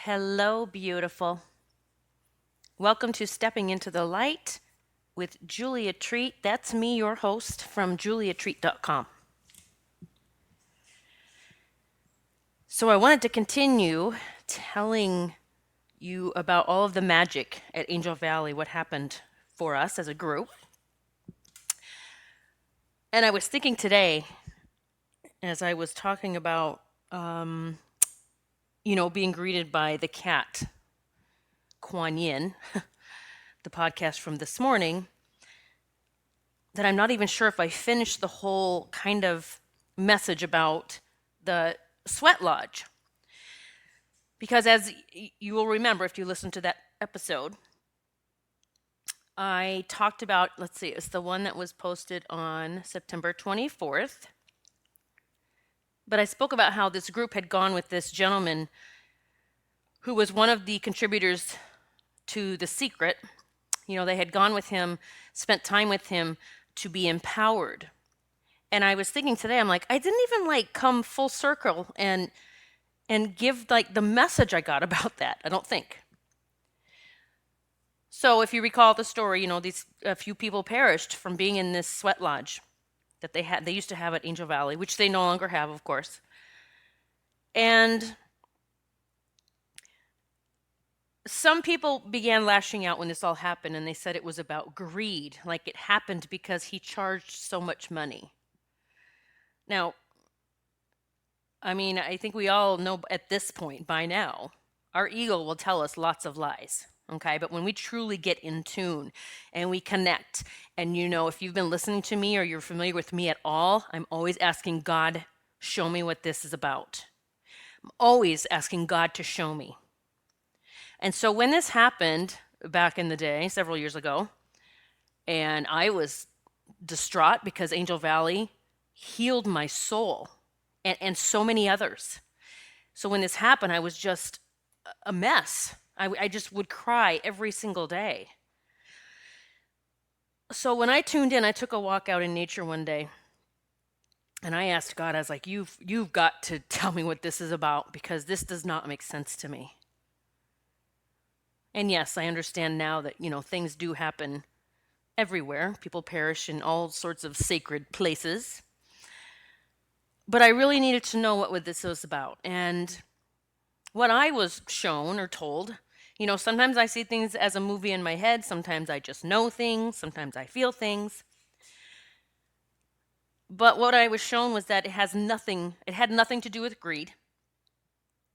Hello, beautiful. Welcome to Stepping into the Light with Julia Treat. That's me, your host from juliatreat.com. So, I wanted to continue telling you about all of the magic at Angel Valley, what happened for us as a group. And I was thinking today, as I was talking about, being greeted by the cat, Kuan Yin, the podcast from this morning, that I'm not even sure if I finished the whole kind of message about the sweat lodge. Because as you will remember if you listened to that episode, I talked about, let's see, it's the one that was posted on September 24th. But I spoke about how this group had gone with this gentleman who was one of the contributors to The Secret. They had gone with him, spent time with him to be empowered. And I was thinking today, I'm like, I didn't even come full circle and give the message I got about that. I don't think. So if you recall the story, these a few people perished from being in this sweat lodge that they used to have at Angel Valley, which they no longer have, of course. And some people began lashing out when this all happened, and they said it was about greed, like it happened because he charged so much money. Now, I think we all know at this point by now, our ego will tell us lots of lies. Okay, but when we truly get in tune and we connect, and if you've been listening to me or you're familiar with me at all, I'm always asking God, show me what this is about. I'm always asking God to show me. And so when this happened back in the day, several years ago, and I was distraught because Angel Valley healed my soul and so many others. So when this happened, I was just a mess. I just would cry every single day. So when I tuned in, I took a walk out in nature one day, and I asked God, I was like, you've got to tell me what this is about, because this does not make sense to me. And yes, I understand now that, things do happen everywhere. People perish in all sorts of sacred places. But I really needed to know what this was about. And what I was shown or told, sometimes I see things as a movie in my head. Sometimes I just know things. Sometimes I feel things. But what I was shown was that it had nothing to do with greed.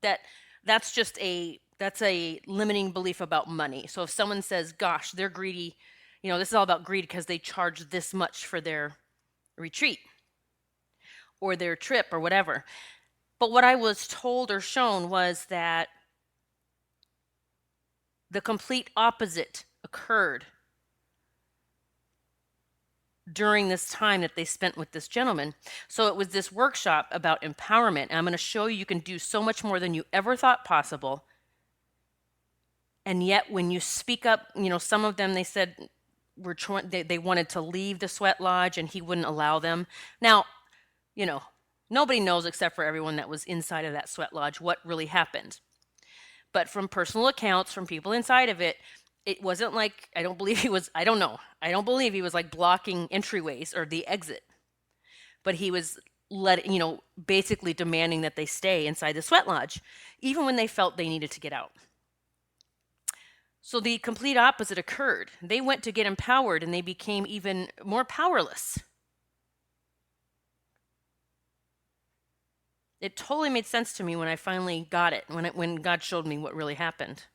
That's a limiting belief about money. So if someone says, gosh, they're greedy, this is all about greed because they charge this much for their retreat or their trip or whatever. But what I was told or shown was that the complete opposite occurred during this time that they spent with this gentleman. So it was this workshop about empowerment. And I'm going to show you can do so much more than you ever thought possible. And yet when you speak up, some of them, they said they wanted to leave the sweat lodge and he wouldn't allow them. Now, nobody knows except for everyone that was inside of that sweat lodge what really happened. But from personal accounts from people inside of it, it wasn't like, I don't believe he was blocking entryways or the exit. But he was basically demanding that they stay inside the sweat lodge, even when they felt they needed to get out. So the complete opposite occurred. They went to get empowered and they became even more powerless. It totally made sense to me when I finally got it, when God showed me what really happened.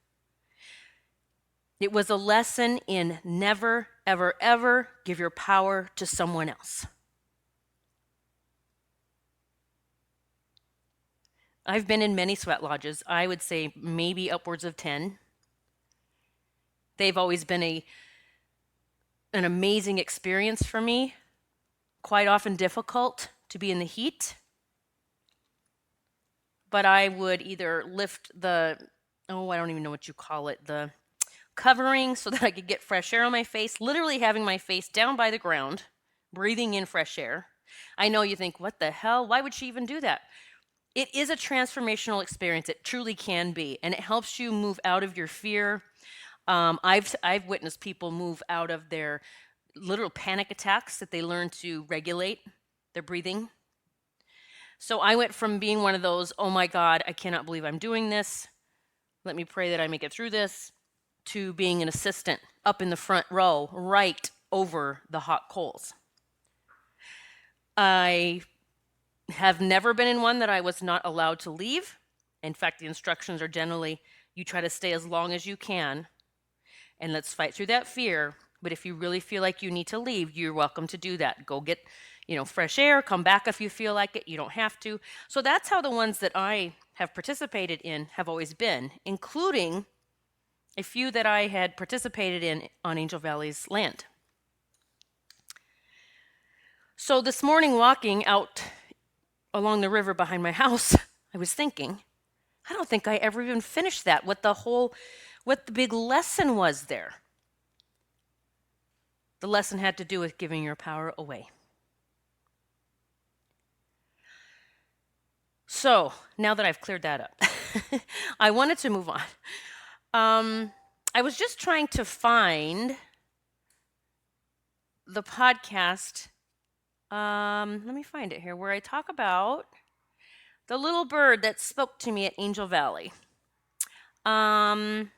It was a lesson in never, ever, ever give your power to someone else. I've been in many sweat lodges. I would say maybe upwards of 10. They've always been an amazing experience for me, quite often difficult to be in the heat. But I would either lift I don't even know what you call it, the covering so that I could get fresh air on my face, literally having my face down by the ground, breathing in fresh air. I know you think, what the hell? Why would she even do that? It is a transformational experience. It truly can be, and it helps you move out of your fear. I've witnessed people move out of their literal panic attacks that they learn to regulate their breathing. So I went from being one of those, oh my God, I cannot believe I'm doing this. Let me pray that I make it through this, to being an assistant up in the front row, right over the hot coals. I have never been in one that I was not allowed to leave. In fact, the instructions are generally you try to stay as long as you can and let's fight through that fear. But if you really feel like you need to leave, you're welcome to do that. Go get, fresh air, come back if you feel like it. You don't have to. So that's how the ones that I have participated in have always been, including a few that I had participated in on Angel Valley's land. So this morning, walking out along the river behind my house, I was thinking, I don't think I ever even finished that, what the big lesson was there. The lesson had to do with giving your power away. So now that I've cleared that up, I wanted to move on. I was just trying to find the podcast. Let me find it here, where I talk about the little bird that spoke to me at Angel Valley. And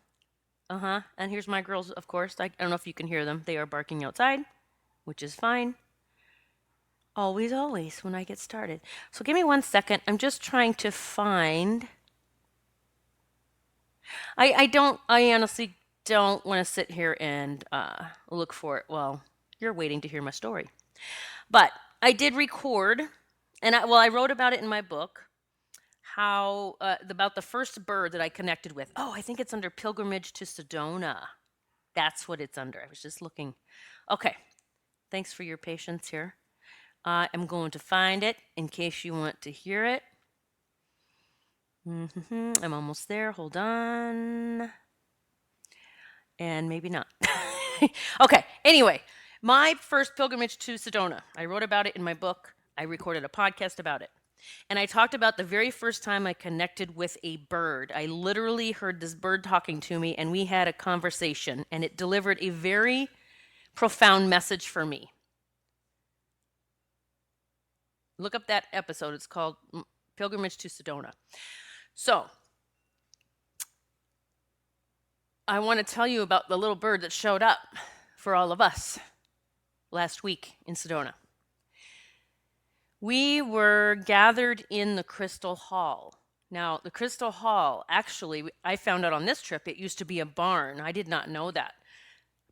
here's my girls, of course. I don't know if you can hear them. They are barking outside, which is fine. Always, always when I get started. So give me 1 second. I'm just trying to find. I honestly don't want to sit here and look for it while you're waiting to hear my story. But I did record, and I wrote about it in my book, how about the first bird that I connected with. Oh, I think it's under Pilgrimage to Sedona. That's what it's under. I was just looking. Okay, thanks for your patience here. I am going to find it in case you want to hear it. I'm almost there. Hold on. And maybe not. Okay, anyway, my first pilgrimage to Sedona. I wrote about it in my book. I recorded a podcast about it. And I talked about the very first time I connected with a bird. I literally heard this bird talking to me, and we had a conversation, and it delivered a very profound message for me. Look up that episode. It's called Pilgrimage to Sedona. So, I want to tell you about the little bird that showed up for all of us last week in Sedona. We were gathered in the Crystal Hall. Now, the Crystal Hall, actually, I found out on this trip, it used to be a barn. I did not know that.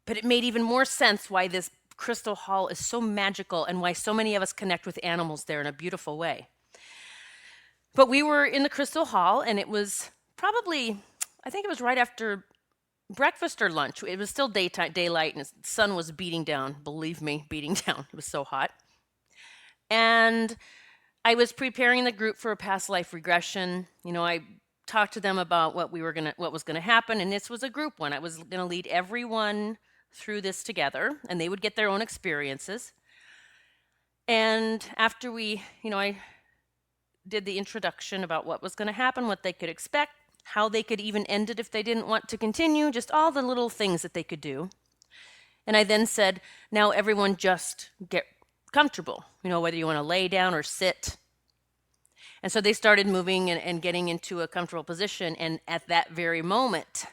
But it made even more sense why this Crystal Hall is so magical and why so many of us connect with animals there in a beautiful way. But we were in the Crystal Hall, and it was probably, I think it was right after breakfast or lunch. It was still daylight, and the sun was beating down. Believe me, beating down. It was so hot. And I was preparing the group for a past life regression. I talked to them about what was gonna happen, and this was a group one. I was gonna lead everyone through this together, and they would get their own experiences. And after I did the introduction about what was gonna happen, what they could expect, how they could even end it if they didn't want to continue, just all the little things that they could do. And I then said, now everyone just get comfortable, whether you want to lay down or sit. And so they started moving and getting into a comfortable position. And at that very moment,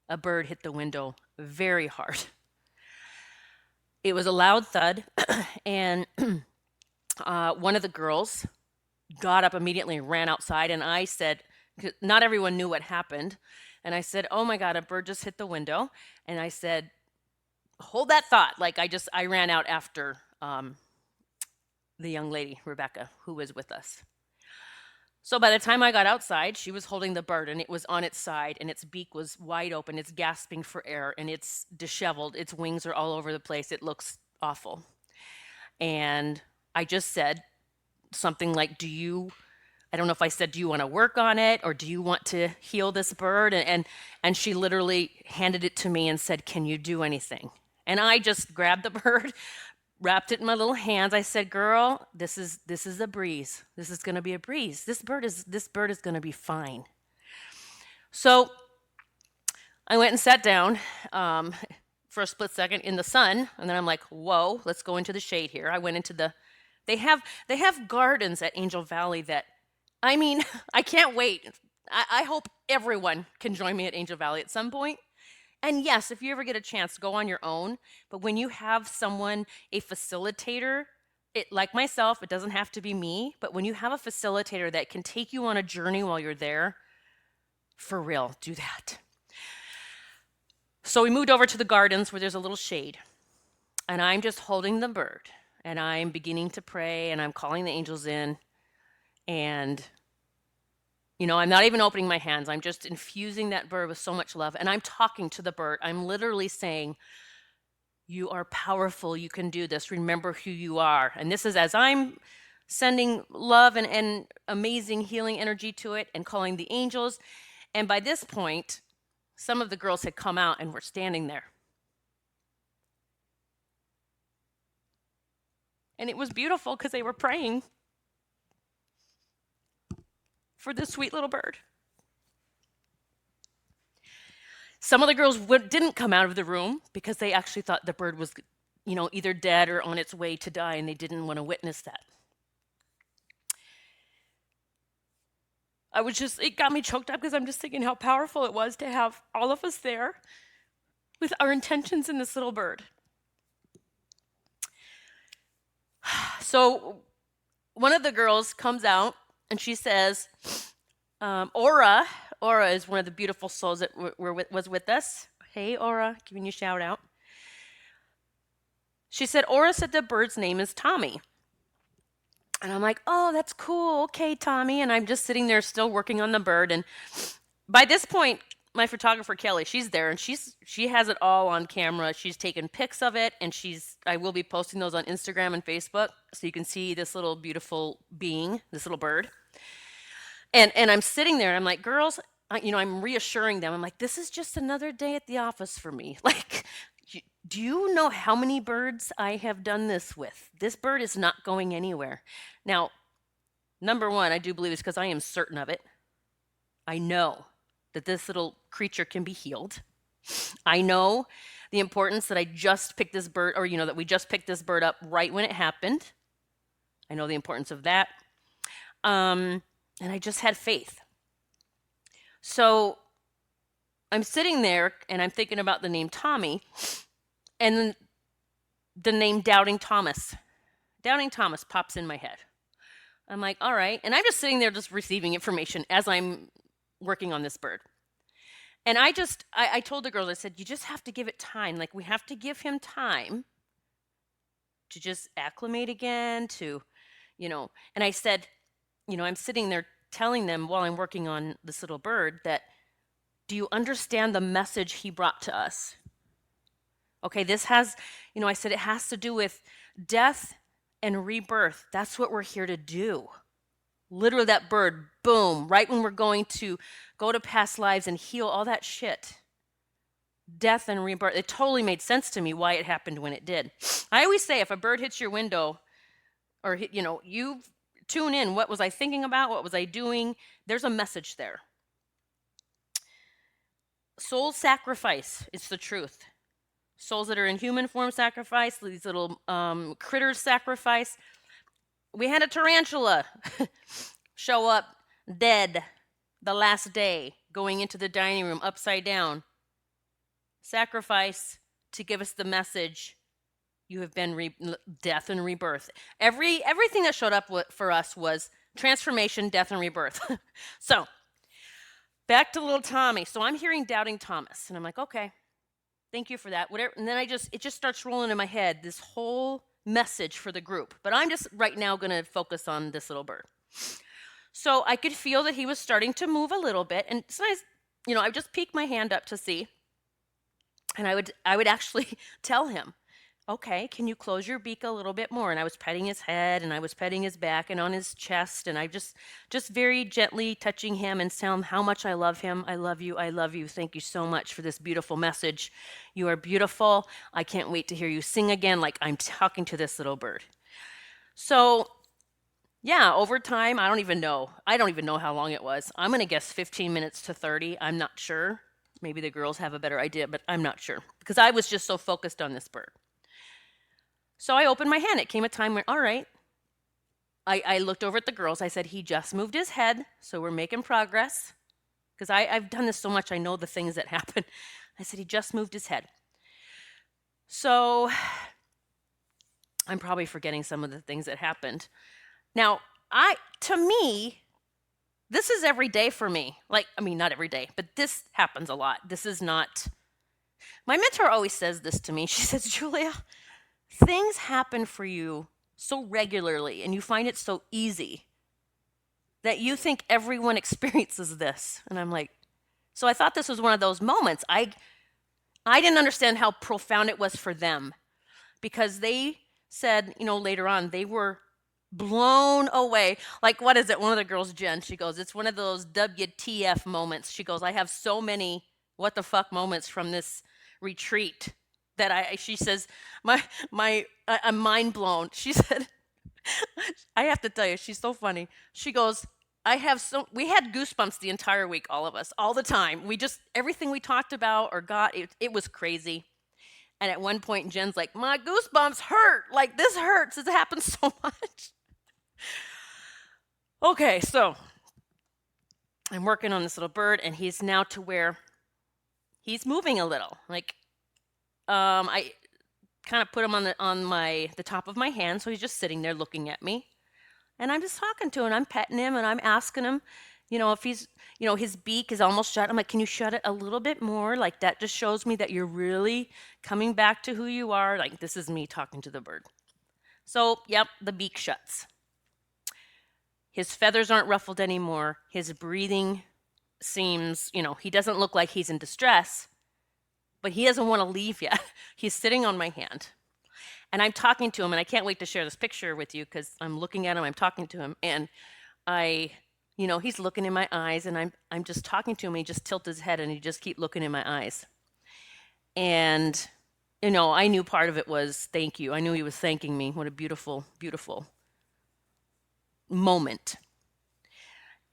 a bird hit the window very hard. It was a loud thud. And one of the girls got up immediately and ran outside. And I said, not everyone knew what happened. And I said, oh my God, a bird just hit the window. And I said, hold that thought. I ran out after the young lady, Rebecca, who was with us. So by the time I got outside, she was holding the bird, and it was on its side, and its beak was wide open. It's gasping for air, and it's disheveled. Its wings are all over the place. It looks awful. And I just said something like, I don't know if I said, do you want to work on it, or do you want to heal this bird? And she literally handed it to me and said, can you do anything? And I just grabbed the bird, wrapped it in my little hands. I said, "Girl, this is a breeze. This is going to be a breeze. This bird is going to be fine." So I went and sat down um, for a split second in the sun, and then I'm like, "Whoa, let's go into the shade here." I went into the. They have gardens at Angel Valley that, I mean, I can't wait. I hope everyone can join me at Angel Valley at some point. And yes, if you ever get a chance, go on your own. But when you have someone, a facilitator, it like myself, it doesn't have to be me, but when you have a facilitator that can take you on a journey while you're there, for real, do that. So we moved over to the gardens where there's a little shade, and I'm just holding the bird, and I'm beginning to pray, and I'm calling the angels in, and I'm not even opening my hands. I'm just infusing that bird with so much love, and I'm talking to the bird. I'm literally saying, "You are powerful. You can do this. Remember who you are." And this is as I'm sending love and amazing healing energy to it and calling the angels. And by this point, some of the girls had come out and were standing there. And it was beautiful because they were praying for this sweet little bird. Some of the girls didn't come out of the room because they actually thought the bird was, either dead or on its way to die, and they didn't want to witness that. It got me choked up because I'm just thinking how powerful it was to have all of us there with our intentions in this little bird. So one of the girls comes out and she says, Aura is one of the beautiful souls that was with us. Hey, Aura, giving you a shout out. She said, Aura said the bird's name is Tommy. And I'm like, "Oh, that's cool. Okay, Tommy." And I'm just sitting there still working on the bird. And by this point, my photographer, Kelly, she's there, and she has it all on camera. She's taken pics of it, and I will be posting those on Instagram and Facebook so you can see this little beautiful being, this little bird. And I'm sitting there, and I'm like, "Girls," I'm reassuring them. I'm like, "This is just another day at the office for me." Like, do you know how many birds I have done this with? This bird is not going anywhere. Now, number one, I do believe it's because I am certain of it. I know that this little creature can be healed. I know the importance that I just picked this bird, or, that we just picked this bird up right when it happened. I know the importance of that. And I just had faith. So I'm sitting there and I'm thinking about the name Tommy and then the name Doubting Thomas. Doubting Thomas pops in my head. I'm like, all right. And I'm just sitting there just receiving information as I'm working on this bird. And I told the girls, I said, "You just have to give it time. Like, we have to give him time to just acclimate again, and I said, I'm sitting there telling them while I'm working on this little bird that, do you understand the message he brought to us? Okay, this has, I said it has to do with death and rebirth. That's what we're here to do. Literally that bird, boom, right when we're going to go to past lives and heal all that shit. Death and rebirth. It totally made sense to me why it happened when it did. I always say if a bird hits your window or, you tune in. What was I thinking about? What was I doing? There's a message there. Soul sacrifice. It's the truth. Souls that are in human form sacrifice. These little critters sacrifice. We had a tarantula show up dead the last day, going into the dining room upside down. Sacrifice to give us the message, you have been death and rebirth. Everything that showed up for us was transformation, death, and rebirth. So back to little Tommy. So I'm hearing Doubting Thomas, and I'm like, okay, thank you for that. Whatever. And then it just starts rolling in my head, this whole message for the group. But I'm just right now going to focus on this little bird. So I could feel that he was starting to move a little bit, and sometimes, I would just peek my hand up to see, and I would actually tell him, okay, can you close your beak a little bit more? And I was petting his head and I was petting his back and on his chest. And I just very gently touching him and telling him how much I love him. I love you. I love you. Thank you so much for this beautiful message. You are beautiful. I can't wait to hear you sing again like I'm talking to this little bird. So yeah, over time, I don't even know. I don't even know how long it was. I'm going to guess 15 minutes to 30. I'm not sure. Maybe the girls have a better idea, but I'm not sure because I was just so focused on this bird. So I opened my hand. It came a time when, all right. I looked over at the girls. I said, he just moved his head, so we're making progress. Because I've done this so much, I know the things that happen. I said, he just moved his head. So I'm probably forgetting some of the things that happened. Now, to me, this is every day for me. Like, I mean, not every day, but this happens a lot. This is not, my mentor always says this to me. She says, Julia, things happen for you so regularly and you find it so easy that you think everyone experiences this. And I'm like, so I thought this was one of those moments. I didn't understand how profound it was for them because they said, later on, they were blown away. Like, what is it? One of the girls, Jen, she goes, it's one of those WTF moments. She goes, I have so many what the fuck moments from this retreat that she says, I'm mind blown. She said, I have to tell you, she's so funny. She goes, we had goosebumps the entire week, all of us, all the time. Everything we talked about or got, it was crazy. And at one point, Jen's like, my goosebumps hurt. Like, this hurts. It happens so much. Okay, so I'm working on this little bird, and he's now to where he's moving a little. Like, I kind of put him on the top of my hand, so he's just sitting there looking at me. And I'm just talking to him, and I'm petting him, and I'm asking him, if he's, his beak is almost shut. I'm like, can you shut it a little bit more? Like, that just shows me that you're really coming back to who you are. Like, this is me talking to the bird. So, yep, the beak shuts. His feathers aren't ruffled anymore. His breathing seems, he doesn't look like he's in distress, but he doesn't want to leave yet. He's sitting on my hand. And I'm talking to him, and I can't wait to share this picture with you because I'm looking at him, I'm talking to him, and he's looking in my eyes, and I'm just talking to him. He just tilts his head, and he just keep looking in my eyes. And, I knew part of it was thank you. I knew he was thanking me. What a beautiful, beautiful moment.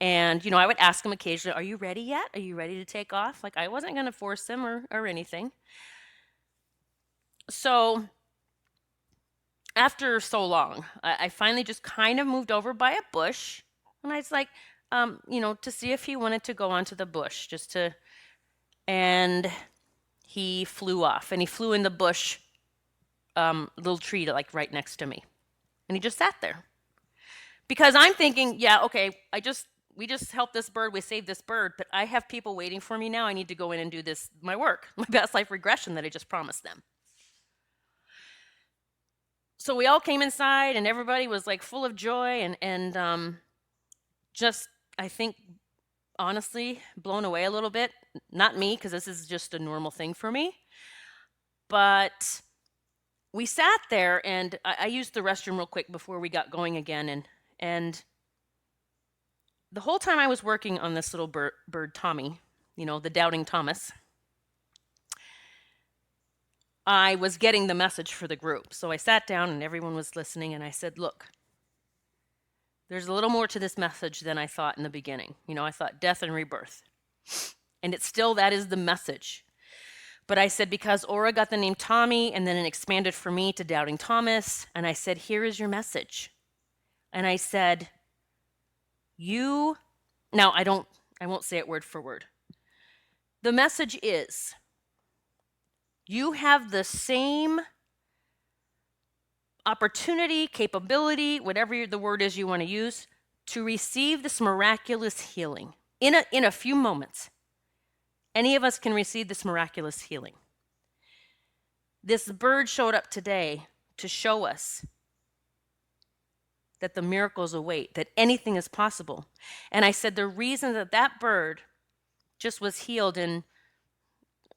And, I would ask him occasionally, are you ready yet? Are you ready to take off? Like, I wasn't going to force him or anything. So after so long, I finally just kind of moved over by a bush. And I was like, to see if he wanted to go onto the bush and he flew off. And he flew in the bush, little tree like right next to me. And he just sat there. Because I'm thinking, yeah, okay, we just helped this bird, we saved this bird, but I have people waiting for me now. I need to go in and do my work, my past life regression that I just promised them. So we all came inside and everybody was like full of joy and just, I think, honestly, blown away a little bit. Not me, because this is just a normal thing for me. But we sat there and I used the restroom real quick before we got going again. And the whole time I was working on this little bird Tommy, the doubting Thomas, I was getting the message for the group. So I sat down and everyone was listening and I said, look, there's a little more to this message than I thought in the beginning. I thought death and rebirth. And that is the message. But I said, because Aura got the name Tommy and then it expanded for me to doubting Thomas. And I said, here is your message. And I said, now I won't say it word for word. The message is, you have the same opportunity, capability, whatever the word is you want to use, to receive this miraculous healing in a few moments. Any of us can receive this miraculous healing. This bird showed up today to show us that the miracles await, that anything is possible. And I said the reason that bird just was healed in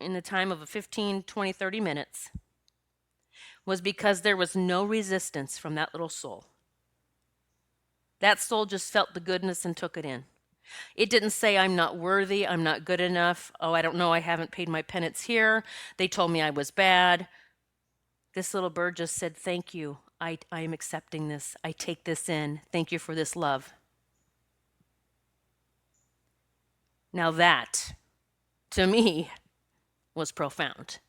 the time of 15, 20, 30 minutes was because there was no resistance from that little soul. That soul just felt the goodness and took it in. It didn't say, I'm not worthy, I'm not good enough. Oh, I don't know, I haven't paid my penance here. They told me I was bad. This little bird just said, thank you. I am accepting this. I take this in. Thank you for this love. Now that, to me, was profound.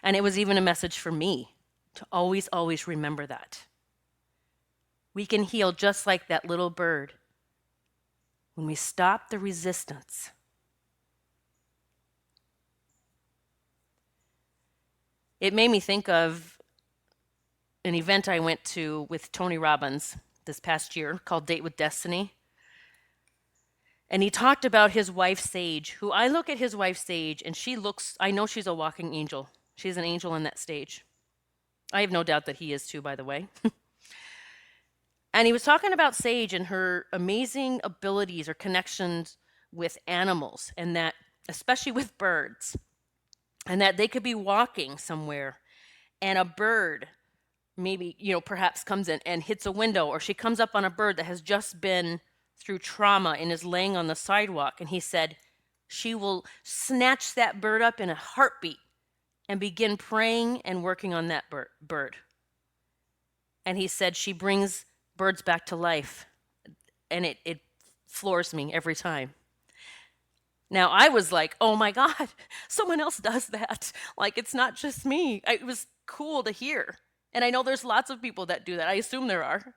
And it was even a message for me to always, always remember that. We can heal just like that little bird when we stop the resistance. It made me think of an event I went to with Tony Robbins this past year called Date with Destiny. And he talked about his wife, Sage, who I look at his wife, Sage, and I know she's a walking angel. She's an angel in that stage. I have no doubt that he is too, by the way. And he was talking about Sage and her amazing abilities or connections with animals, and that, especially with birds, and that they could be walking somewhere and a bird maybe, perhaps comes in and hits a window, or she comes up on a bird that has just been through trauma and is laying on the sidewalk. And he said she will snatch that bird up in a heartbeat and begin praying and working on that bird. And he said she brings birds back to life. And it floors me every time. Now, I was like, oh my God, someone else does that. Like, it's not just me. It was cool to hear. And I know there's lots of people that do that. I assume there are.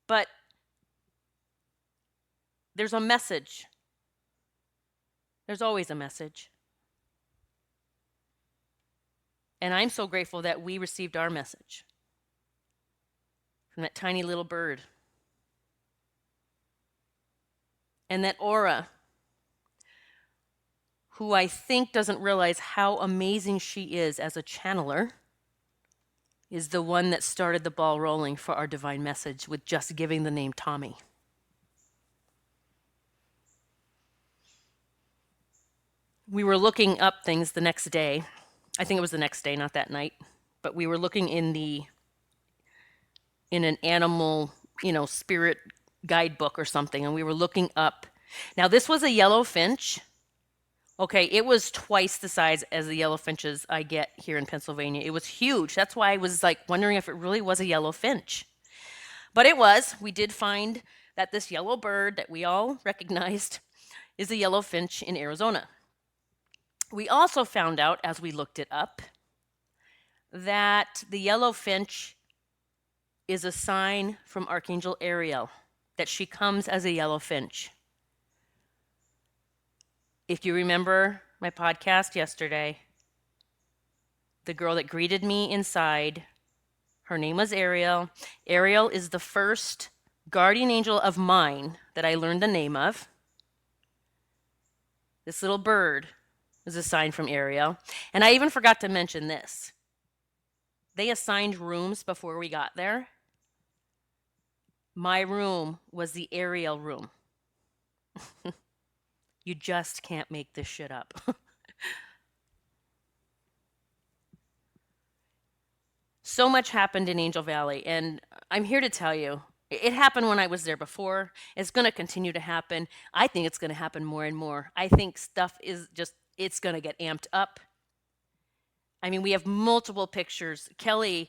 But there's a message. There's always a message. And I'm so grateful that we received our message from that tiny little bird. And that Aura, who I think doesn't realize how amazing she is as a channeler, is the one that started the ball rolling for our divine message with just giving the name Tommy. We were looking up things the next day. I think it was the next day, not that night. But we were looking in an animal, spirit guidebook or something, and we were looking up. Now, this was a yellow finch. Okay, it was twice the size as the yellow finches I get here in Pennsylvania. It was huge. That's why I was wondering if it really was a yellow finch. But it was. We did find that this yellow bird that we all recognized is a yellow finch in Arizona. We also found out, as we looked it up, that the yellow finch is a sign from Archangel Ariel, that she comes as a yellow finch. If you remember my podcast yesterday, the girl that greeted me inside, her name was Ariel. Ariel is the first guardian angel of mine that I learned the name of. This little bird is a sign from Ariel. And I even forgot to mention this. They assigned rooms before we got there. My room was the Ariel room. You just can't make this shit up. So much happened in Angel Valley, and I'm here to tell you, it happened when I was there before. It's going to continue to happen. I think it's going to happen more and more. I think stuff it's going to get amped up. I mean, we have multiple pictures. Kelly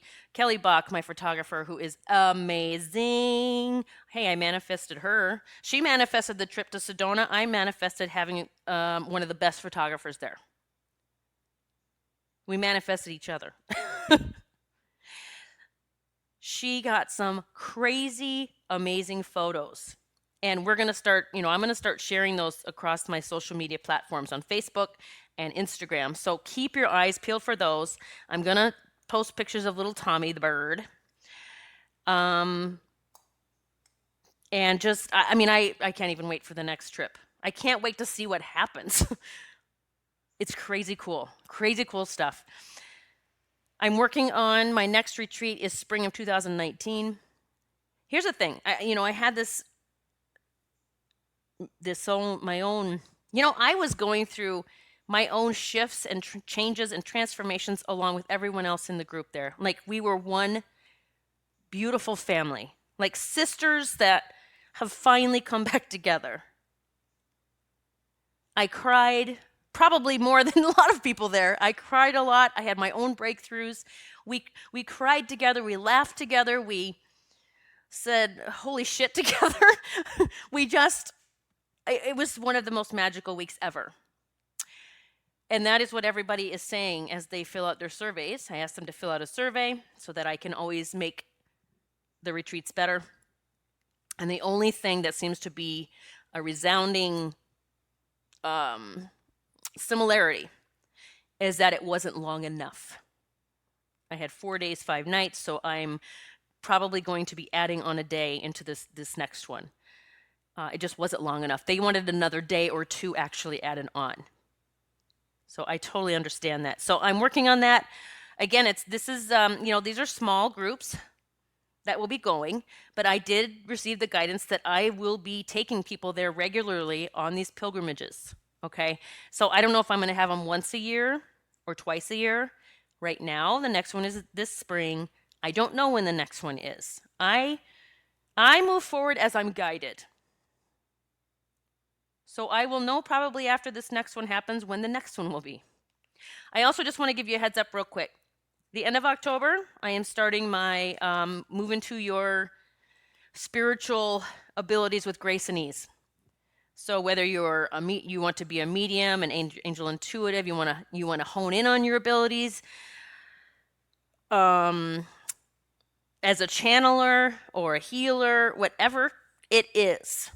Bach, my photographer, who is amazing. Hey, I manifested her. She manifested the trip to Sedona. I manifested having one of the best photographers there. We manifested each other. She got some crazy, amazing photos. And we're going to start, I'm going to start sharing those across my social media platforms on Facebook and Instagram. So keep your eyes peeled for those. I'm going to post pictures of little Tommy the bird. And just, I can't even wait for the next trip. I can't wait to see what happens. It's crazy cool stuff. I'm working on my next retreat is spring of 2019. Here's the thing. I had my own, I was going through my own shifts and changes and transformations along with everyone else in the group there. Like we were one beautiful family, like sisters that have finally come back together. I cried probably more than a lot of people there. I cried a lot. I had my own breakthroughs. We cried together. We laughed together. We said holy shit together. It was one of the most magical weeks ever. And that is what everybody is saying as they fill out their surveys. I asked them to fill out a survey so that I can always make the retreats better. And the only thing that seems to be a resounding similarity is that it wasn't long enough. I had 4 days, 5 nights, so I'm probably going to be adding on a day into this next one. It just wasn't long enough. They wanted another day or two actually added on. So I totally understand that. So I'm working on that. Again, these are small groups that will be going, but I did receive the guidance that I will be taking people there regularly on these pilgrimages. Okay. So I don't know if I'm going to have them once a year or twice a year. Right now, the next one is this spring. I don't know when the next one is. I move forward as I'm guided. So I will know probably after this next one happens when the next one will be. I also just want to give you a heads up real quick. The end of October, I am starting my Move Into Your Spiritual Abilities with Grace and Ease. So whether you want to be a medium, an angel intuitive, you want to hone in on your abilities, as a channeler or a healer, whatever it is,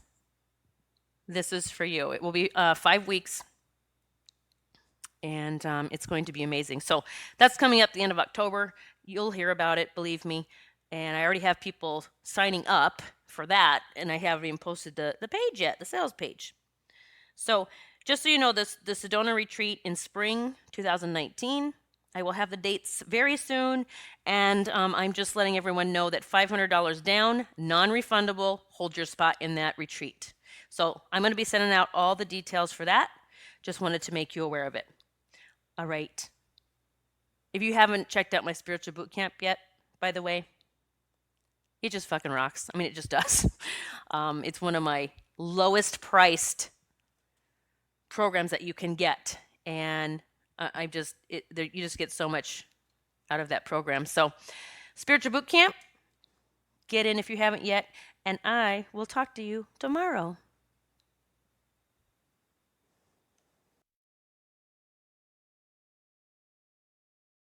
this is for you. It will be 5 weeks, and it's going to be amazing. So that's coming up the end of October. You'll hear about it, believe me. And I already have people signing up for that, and I haven't even posted the page yet, the sales page. So just so you know, the Sedona retreat in spring 2019, I will have the dates very soon, and I'm just letting everyone know that $500 down, non-refundable, hold your spot in that retreat. So I'm going to be sending out all the details for that. Just wanted to make you aware of it. All right. If you haven't checked out my spiritual boot camp yet, by the way, it just fucking rocks. I mean, it just does. It's one of my lowest priced programs that you can get. And you just get so much out of that program. So spiritual boot camp, get in if you haven't yet. And I will talk to you tomorrow.